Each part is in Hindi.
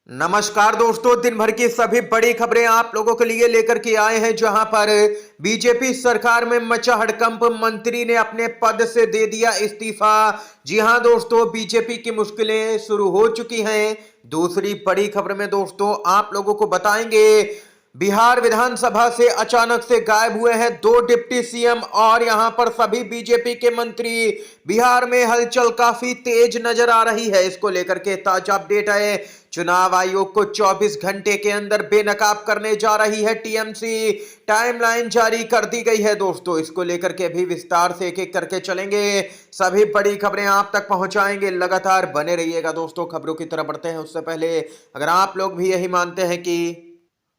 नमस्कार दोस्तों, दिन भर की सभी बड़ी खबरें आप लोगों के लिए लेकर के आए हैं। जहां पर बीजेपी सरकार में मचा हड़कंप, मंत्री ने अपने पद से दे दिया इस्तीफा। जी हां दोस्तों, बीजेपी की मुश्किलें शुरू हो चुकी हैं। दूसरी बड़ी खबर में दोस्तों आप लोगों को बताएंगे, बिहार विधानसभा से अचानक से गायब हुए हैं दो डिप्टी सीएम और यहां पर सभी बीजेपी के मंत्री। बिहार में हलचल काफी तेज नजर आ रही है। इसको लेकर के ताजा अपडेट है। चुनाव आयोग को 24 घंटे के अंदर बेनकाब करने जा रही है टीएमसी। टाइमलाइन जारी कर दी गई है दोस्तों। इसको लेकर के भी विस्तार से एक एक करके चलेंगे। सभी बड़ी खबरें आप तक पहुंचाएंगे। लगातार बने रहिएगा दोस्तों। खबरों की तरफ बढ़ते हैं उससे पहले अगर आप लोग भी यही मानते हैं कि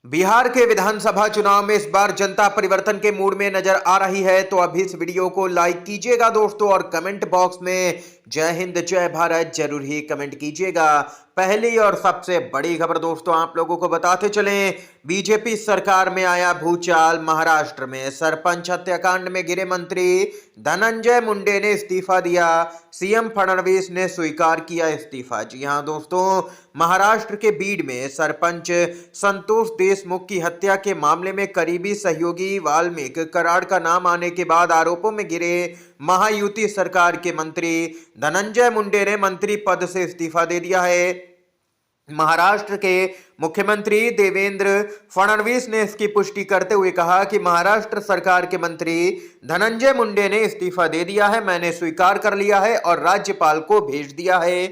बिहार के विधानसभा चुनाव में इस बार जनता परिवर्तन के मूड में नजर आ रही है, तो अभी इस वीडियो को लाइक कीजिएगा दोस्तों और कमेंट बॉक्स में जय हिंद जय भारत जरूर ही कमेंट कीजिएगा। पहली और सबसे बड़ी खबर दोस्तों आप लोगों को बताते चलें, बीजेपी सरकार में आया भूचाल। महाराष्ट्र में सरपंच हत्याकांड में गिरे मंत्री धनंजय मुंडे ने इस्तीफा दिया। सीएम फडणवीस ने स्वीकार किया इस्तीफा। जी हां दोस्तों, महाराष्ट्र के बीड में सरपंच संतोष देशमुख की हत्या के मामले में करीबी सहयोगी वाल्मीकि कराड़ का नाम आने के बाद आरोपों में घिरे महायुति सरकार के मंत्री धनंजय मुंडे ने मंत्री पद से इस्तीफा दे दिया है। महाराष्ट्र के मुख्यमंत्री देवेंद्र फडणवीस ने इसकी पुष्टि करते हुए कहा कि महाराष्ट्र सरकार के मंत्री धनंजय मुंडे ने इस्तीफा दे दिया है, मैंने स्वीकार कर लिया है और राज्यपाल को भेज दिया है।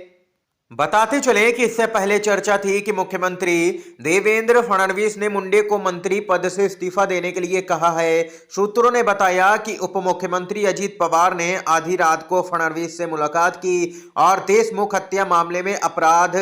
बताते चले कि इससे पहले चर्चा थी कि मुख्यमंत्री देवेंद्र फडणवीस ने मुंडे को मंत्री पद से इस्तीफा देने के लिए कहा है। सूत्रों ने बताया कि उप मुख्यमंत्री अजीत पवार ने आधी रात को फडणवीस से मुलाकात की और देशमुख हत्या मामले में अपराध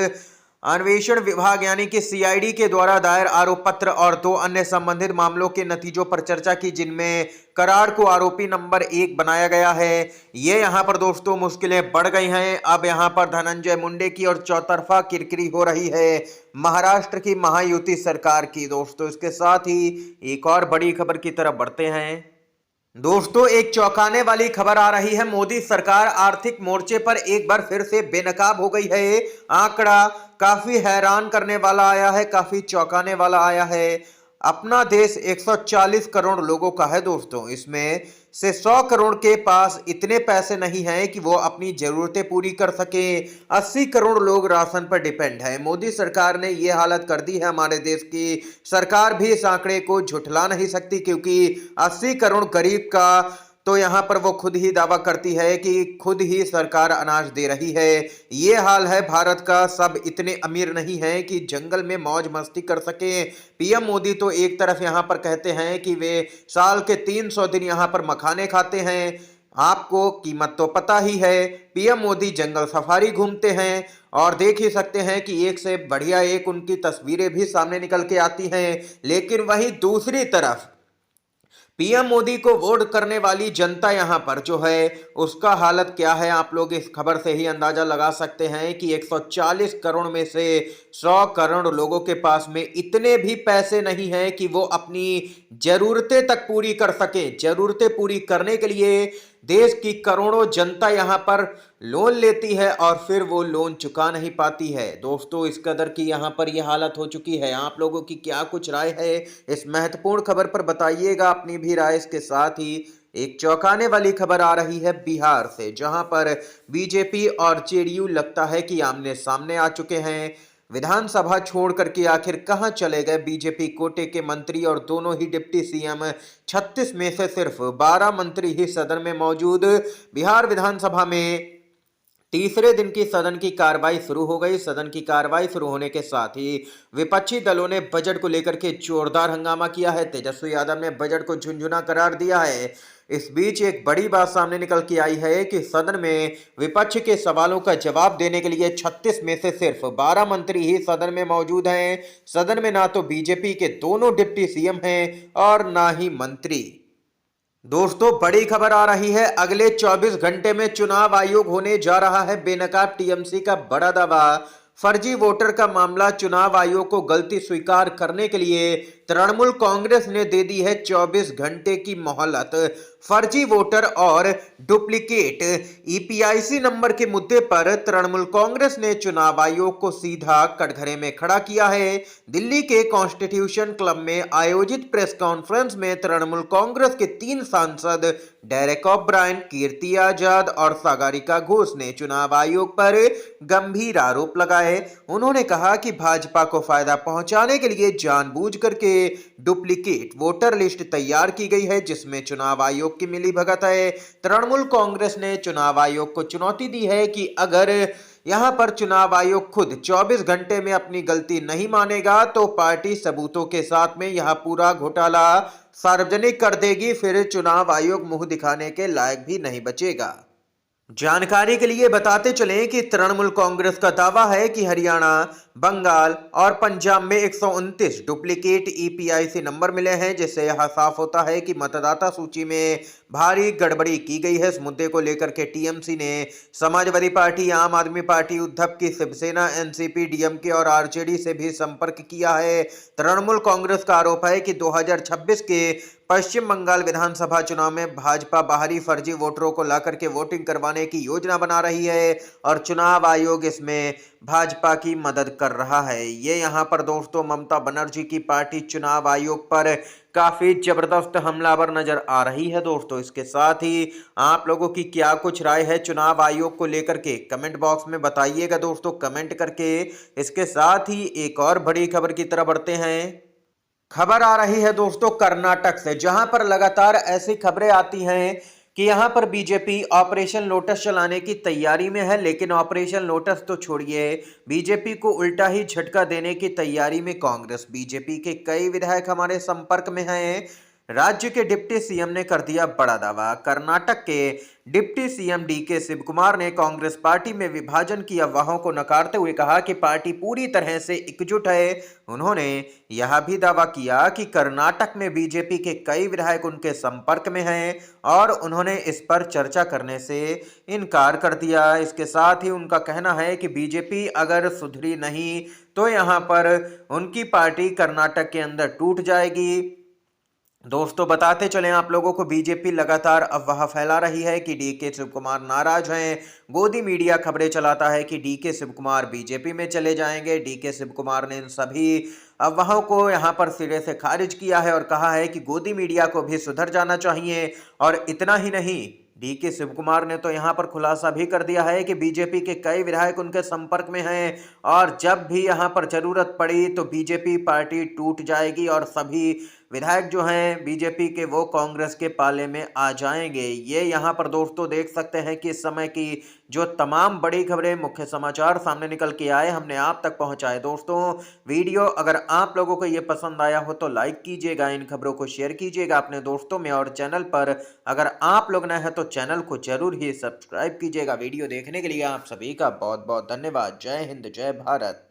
अन्वेषण विभाग यानी कि सीआईडी के द्वारा दायर आरोप पत्र और दो अन्य संबंधित मामलों के नतीजों पर चर्चा की, जिनमें कराड़ को आरोपी नंबर 1 बनाया गया है। ये यहां पर दोस्तों मुश्किलें बढ़ गई हैं। अब यहां पर धनंजय मुंडे की और चौतरफा किरकिरी हो रही है महाराष्ट्र की महायुति सरकार की दोस्तों। इसके साथ ही एक और बड़ी खबर की तरफ बढ़ते हैं दोस्तों। एक चौंकाने वाली खबर आ रही है। मोदी सरकार आर्थिक मोर्चे पर एक बार फिर से बेनकाब हो गई है। आंकड़ा काफी हैरान करने वाला आया है, काफी चौंकाने वाला आया है। अपना देश 140 करोड़ लोगों का है दोस्तों, इसमें से 100 करोड़ के पास इतने पैसे नहीं हैं कि वो अपनी जरूरतें पूरी कर सके। 80 करोड़ लोग राशन पर डिपेंड है। मोदी सरकार ने ये हालत कर दी है हमारे देश की। सरकार भी इस आंकड़े को झुठला नहीं सकती, क्योंकि 80 करोड़ गरीब का तो यहां पर वो खुद ही दावा करती है कि खुद ही सरकार अनाज दे रही है। ये हाल है भारत का। सब इतने अमीर नहीं हैं कि जंगल में मौज मस्ती कर सके। पीएम मोदी तो एक तरफ यहां पर कहते हैं कि वे साल के 300 दिन यहां पर मखाने खाते हैं। आपको कीमत तो पता ही है। पीएम मोदी जंगल सफारी घूमते हैं और देख ही सकते हैं कि एक से बढ़िया एक उनकी तस्वीरें भी सामने निकल के आती हैं। लेकिन वहीं दूसरी तरफ पीएम मोदी को वोट करने वाली जनता यहां पर जो है उसका हालत क्या है, आप लोग इस खबर से ही अंदाजा लगा सकते हैं कि 140 करोड़ में से 100 करोड़ लोगों के पास में इतने भी पैसे नहीं हैं कि वो अपनी जरूरतें तक पूरी कर सके। जरूरतें पूरी करने के लिए देश की करोड़ों जनता यहां पर लोन लेती है और फिर वो लोन चुका नहीं पाती है दोस्तों। इस कदर की यहां पर ये हालत हो चुकी है। आप लोगों की क्या कुछ राय है इस महत्वपूर्ण खबर पर बताइएगा अपनी भी राय। इसके साथ ही एक चौंकाने वाली खबर आ रही है बिहार से, जहां पर बीजेपी और जेडीयू लगता है कि आमने सामने आ चुके हैं। विधानसभा छोड़ करके आखिर कहां चले गए बीजेपी कोटे के मंत्री और दोनों ही डिप्टी सीएम। 36 में से सिर्फ 12 मंत्री ही सदन में मौजूद। बिहार विधानसभा में तीसरे दिन की सदन की कार्रवाई शुरू हो गई। सदन की कार्रवाई शुरू होने के साथ ही विपक्षी दलों ने बजट को लेकर के जोरदार हंगामा किया है। तेजस्वी यादव ने बजट को झुनझुना करार दिया है। इस बीच एक बड़ी बात सामने निकल के आई है कि सदन में विपक्ष के सवालों का जवाब देने के लिए 36 में से सिर्फ 12 मंत्री ही सदन में मौजूद हैं। सदन में ना तो बीजेपी के दोनों डिप्टी सीएम हैं और ना ही मंत्री। दोस्तों बड़ी खबर आ रही है, अगले 24 घंटे में चुनाव आयोग होने जा रहा है बेनकाब। टीएमसी का बड़ा दावा। फर्जी वोटर का मामला, चुनाव आयोग को गलती स्वीकार करने के लिए तृणमूल कांग्रेस ने दे दी है 24 घंटे की मोहलत। फर्जी वोटर और डुप्लीकेट ईपीआईसी नंबर के मुद्दे पर तृणमूल कांग्रेस ने चुनाव आयोग को सीधा कटघरे में खड़ा किया है। दिल्ली के कॉन्स्टिट्यूशन क्लब में आयोजित प्रेस कॉन्फ्रेंस में तृणमूल कांग्रेस के 3 सांसद डेरेक ओब्रायन, कीर्ति आजाद और सागरिका घोष ने चुनाव आयोग पर गंभीर आरोप लगाए। उन्होंने कहा कि भाजपा को फायदा पहुंचाने के लिए जानबूझ करके डुप्लीकेट वोटर लिस्ट तैयार की गई है, जिसमें चुनाव आयोग की मिलीभगत है। तृणमूल कांग्रेस ने चुनाव आयोग को चुनौती दी है कि अगर यहां पर चुनाव आयोग खुद 24 घंटे में अपनी गलती नहीं मानेगा तो पार्टी सबूतों के साथ में यह पूरा घोटाला सार्वजनिक कर देगी, फिर चुनाव आयोग मुंह दिखाने के लायक भी नहीं बचेगा। जानकारी के लिए बताते चलें कि तृणमूल कांग्रेस का दावा है कि हरियाणा, बंगाल और पंजाब में 129 डुप्लीकेट ईपीआईसी नंबर मिले हैं, जिससे यह साफ होता है कि मतदाता सूची में भारी गड़बड़ी की गई है। इस मुद्दे को लेकर के टीएमसी ने समाजवादी पार्टी, आम आदमी पार्टी, उद्धव की शिवसेना, एनसीपी, डीएमके और आरजेडी से भी संपर्क किया है। तृणमूल कांग्रेस का आरोप है कि 2026 के पश्चिम बंगाल विधानसभा चुनाव में भाजपा बाहरी फर्जी वोटरों को लाकर के वोटिंग करवाने की योजना बना रही है और चुनाव आयोग इसमें भाजपा की मदद कर रहा है। ये यहाँ पर दोस्तों ममता बनर्जी की पार्टी चुनाव आयोग पर काफी जबरदस्त हमलावर नजर आ रही है। दोस्तों इसके साथ ही आप लोगों की क्या कुछ राय है चुनाव आयोग को लेकर के कमेंट बॉक्स में बताइएगा दोस्तों, कमेंट करके। इसके साथ ही एक और बड़ी खबर की तरफ बढ़ते हैं। खबर आ रही है दोस्तों कर्नाटक से, जहां पर लगातार ऐसी खबरें आती हैं कि यहां पर बीजेपी ऑपरेशन लोटस चलाने की तैयारी में है। लेकिन ऑपरेशन लोटस तो छोड़िए, बीजेपी को उल्टा ही झटका देने की तैयारी में कांग्रेस। बीजेपी के कई विधायक हमारे संपर्क में हैं। राज्य के डिप्टी सीएम ने कर दिया बड़ा दावा। कर्नाटक के डिप्टी सीएम डीके शिवकुमार ने कांग्रेस पार्टी में विभाजन की अफवाहों को नकारते हुए कहा कि पार्टी पूरी तरह से एकजुट है। उन्होंने यह भी दावा किया कि कर्नाटक में बीजेपी के कई विधायक उनके संपर्क में हैं और उन्होंने इस पर चर्चा करने से इनकार कर दिया। इसके साथ ही उनका कहना है कि बीजेपी अगर सुधरी नहीं तो यहां पर उनकी पार्टी कर्नाटक के अंदर टूट जाएगी। दोस्तों बताते चलें आप लोगों को, बीजेपी लगातार अफवाह फैला रही है कि डीके शिवकुमार नाराज हैं। गोदी मीडिया खबरें चलाता है कि डीके शिवकुमार बीजेपी में चले जाएंगे। डीके शिवकुमार ने इन सभी अफवाहों को यहां पर सिरे से खारिज किया है और कहा है कि गोदी मीडिया को भी सुधर जाना चाहिए। और इतना ही नहीं, डीके शिवकुमार ने तो यहां पर खुलासा भी कर दिया है कि बीजेपी के कई विधायक उनके संपर्क में हैं और जब भी यहां पर जरूरत पड़ी तो बीजेपी पार्टी टूट जाएगी और सभी विधायक जो हैं बीजेपी के वो कांग्रेस के पाले में आ जाएंगे। ये यहां पर दोस्तों देख सकते हैं कि इस समय की जो तमाम बड़ी खबरें, मुख्य समाचार सामने निकल के आए, हमने आप तक पहुंचाए। दोस्तों वीडियो अगर आप लोगों को ये पसंद आया हो तो लाइक कीजिएगा, इन खबरों को शेयर कीजिएगा अपने दोस्तों में, और चैनल पर अगर आप लोग नए हैं तो चैनल को जरूर ही सब्सक्राइब कीजिएगा। वीडियो देखने के लिए आप सभी का बहुत बहुत धन्यवाद। जय हिंद, जय भारत।